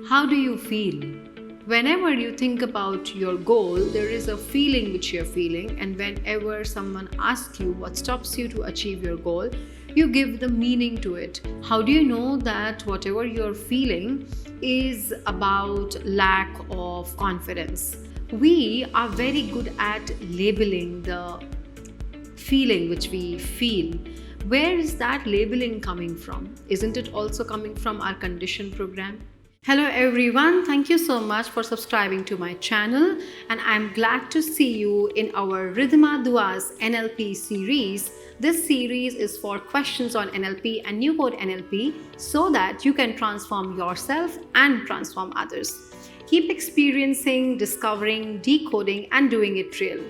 How do you feel? Whenever you think about your goal, there is a feeling which you're feeling, and whenever someone asks you what stops you to achieve your goal, you give the meaning to it. How do you know that whatever you're feeling is about lack of confidence? We are very good at labeling the feeling which we feel. Where is that labeling coming from? Isn't it also coming from our condition program? Hello everyone, thank you so much for subscribing to my channel, and I'm glad to see you in our Ridhima Dua's NLP series. This series is for questions on NLP and New Code NLP so that you can transform yourself and transform others. Keep experiencing, discovering, decoding and doing it real.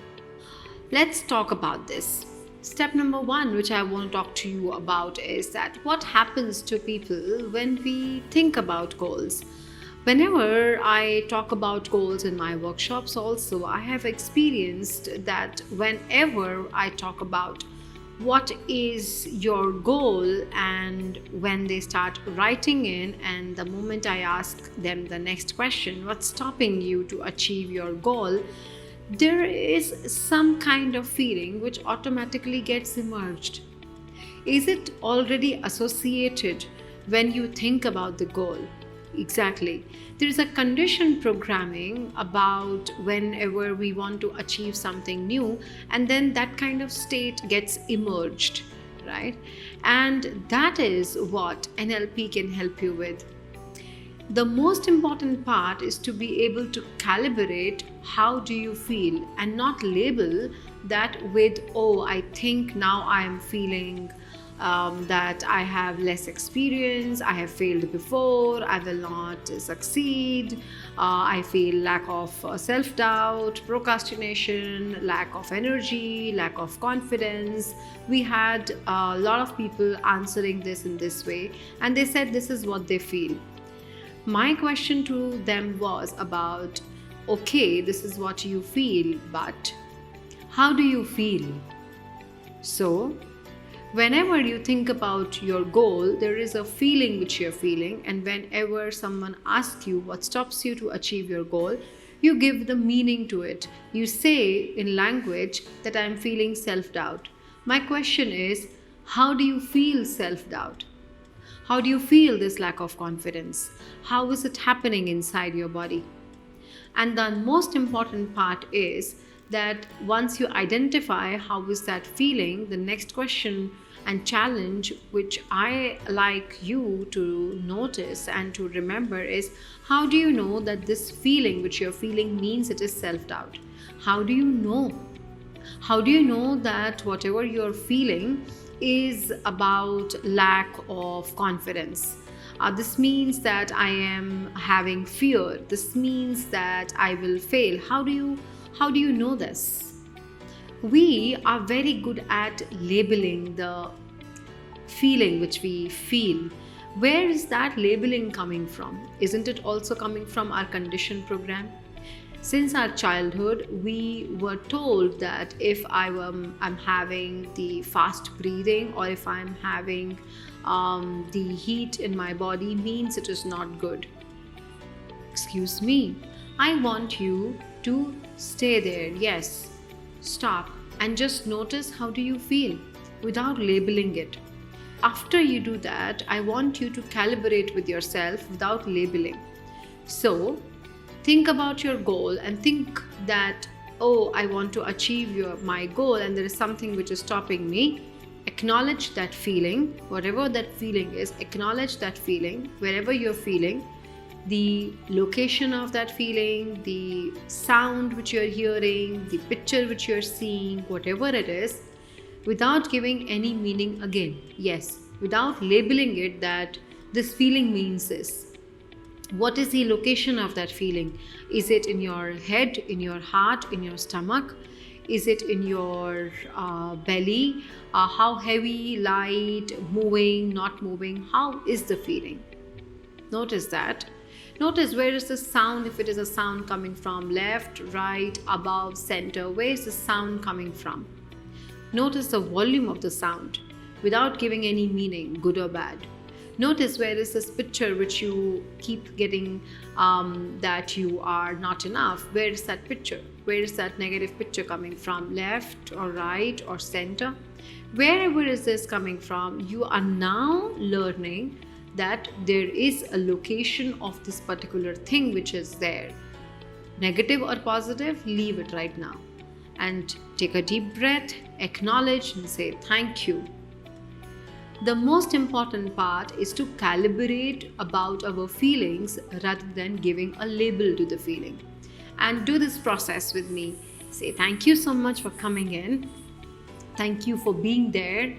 Let's talk about this. Step number one, which I want to talk to you about, is that what happens to people when we think about goals. Whenever I talk about goals in my workshops, also, I have experienced that whenever I talk about what is your goal, and when they start writing in, and the moment I ask them the next question, what's stopping you to achieve your goal, there is some kind of feeling which automatically gets emerged. Is it already associated when you think about the goal? Exactly. There is a conditioned programming about whenever we want to achieve something new, and then that kind of state gets emerged, right? And that is what NLP can help you with. The most important part is to be able to calibrate how do you feel and not label that with, oh, I think now I am feeling that I have less experience, I have failed before, I will not succeed, I feel lack of self-doubt, procrastination, lack of energy, lack of confidence. We had a lot of people answering this in this way, and they said this is what they feel. My question to them was about, okay, this is what you feel, but how do you feel? So, whenever you think about your goal, there is a feeling which you're feeling, and whenever someone asks you what stops you to achieve your goal, you give the meaning to it. You say in language that I'm feeling self-doubt. My question is, how do you feel self-doubt? How do you feel this lack of confidence? How is it happening inside your body? And the most important part is that once you identify how is that feeling, the next question and challenge which I like you to notice and to remember is, how do you know that this feeling which you're feeling means it is self-doubt? How do you know? How do you know that whatever you're feeling is about lack of confidence? This means that I am having fear. This means that I will fail. How do you know this? We are very good at labeling the feeling which we feel. Where is that labeling coming from? Isn't it also coming from our condition program? Since our childhood, we were told that if I'm having the fast breathing, or if I'm having the heat in my body, means it is not good. Excuse me, I want you to stay there. Yes, stop and just notice how do you feel without labeling it. After you do that, I want you to calibrate with yourself without labeling. So, think about your goal and think that, oh, I want to achieve my goal and there is something which is stopping me. Acknowledge that feeling, whatever that feeling is, acknowledge that feeling, wherever you're feeling, the location of that feeling, the sound which you're hearing, the picture which you're seeing, whatever it is, without giving any meaning again. Yes, without labeling it that this feeling means this. What is the location of that feeling? Is it in your head, in your heart, in your stomach? Is it in your belly? How heavy, light, moving, not moving? How is the feeling? Notice that. Notice where is the sound, if it is a sound coming from left, right, above, center. Where is the sound coming from? Notice the volume of the sound without giving any meaning, good or bad. Notice where is this picture which you keep getting that you are not enough. Where is that picture? Where is that negative picture coming from? Left or right or center? Wherever is this coming from, you are now learning that there is a location of this particular thing which is there. Negative or positive, leave it right now. And take a deep breath, acknowledge and say thank you. The most important part is to calibrate about our feelings rather than giving a label to the feeling. And do this process with me. Say thank you so much for coming in. Thank you for being there.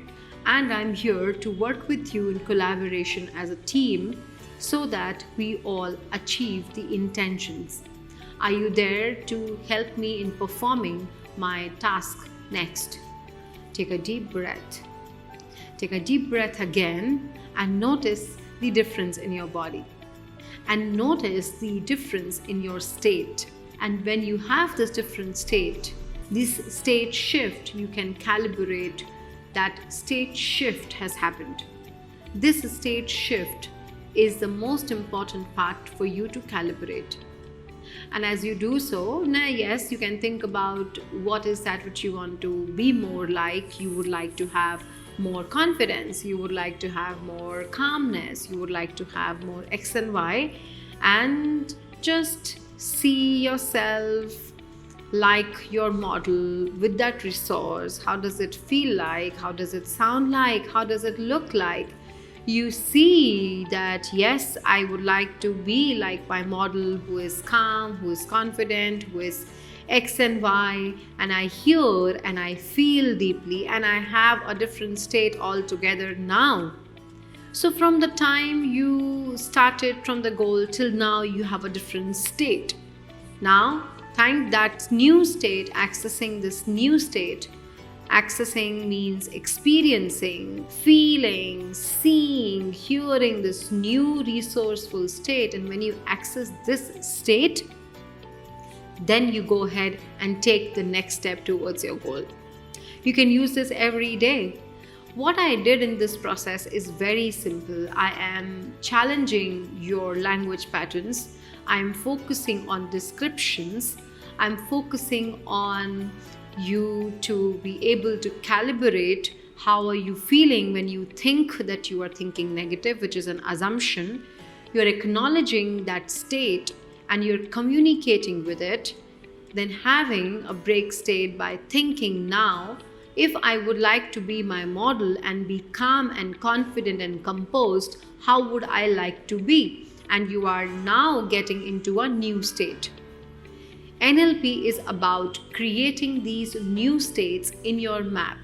And I'm here to work with you in collaboration as a team so that we all achieve the intentions. Are you there to help me in performing my task next? Take a deep breath. Take a deep breath again and notice the difference in your body. And notice the difference in your state. And when you have this different state, this state shift, you can calibrate that state shift has happened. This state shift is the most important part for you to calibrate. And as you do so, yes, you can think about what is that which you want to be more like. You would like to have more confidence, you would like to have more calmness, you would like to have more X and Y, and just see yourself like your model with that resource. How does it feel like? How does it sound like? How does it look like? You see that, yes, I would like to be like my model who is calm, who is confident, who is X and Y, and I hear and I feel deeply and I have a different state altogether now. So from the time you started from the goal till now, you have a different state. Now, thank that new state, accessing this new state. Accessing means experiencing, feeling, seeing, hearing this new resourceful state. And when you access this state, then you go ahead and take the next step towards your goal. You can use this every day. What I did in this process is very simple. I am challenging your language patterns. I'm focusing on descriptions. I'm focusing on you to be able to calibrate how are you feeling when you think that you are thinking negative, which is an assumption. You're acknowledging that state and you're communicating with it, then having a break state by thinking now, if I would like to be my model and be calm and confident and composed, how would I like to be? And you are now getting into a new state. NLP is about creating these new states in your map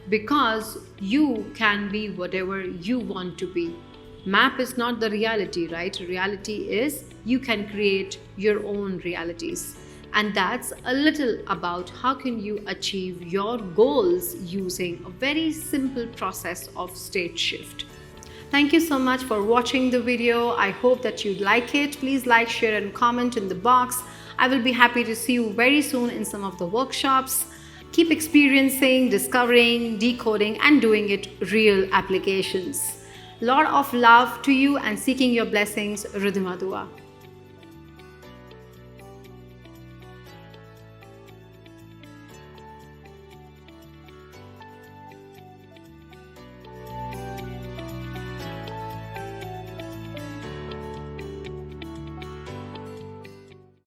because you can be whatever you want to be. Map is not the reality, right? Reality is you can create your own realities. And that's a little about how can you achieve your goals using a very simple process of state shift. Thank you so much for watching the video. I hope that you like it. Please like, share and comment in the box. I will be happy to see you very soon in some of the workshops. Keep experiencing, discovering, decoding and doing it real applications. Lot of love to you and seeking your blessings, Ridhima Dua.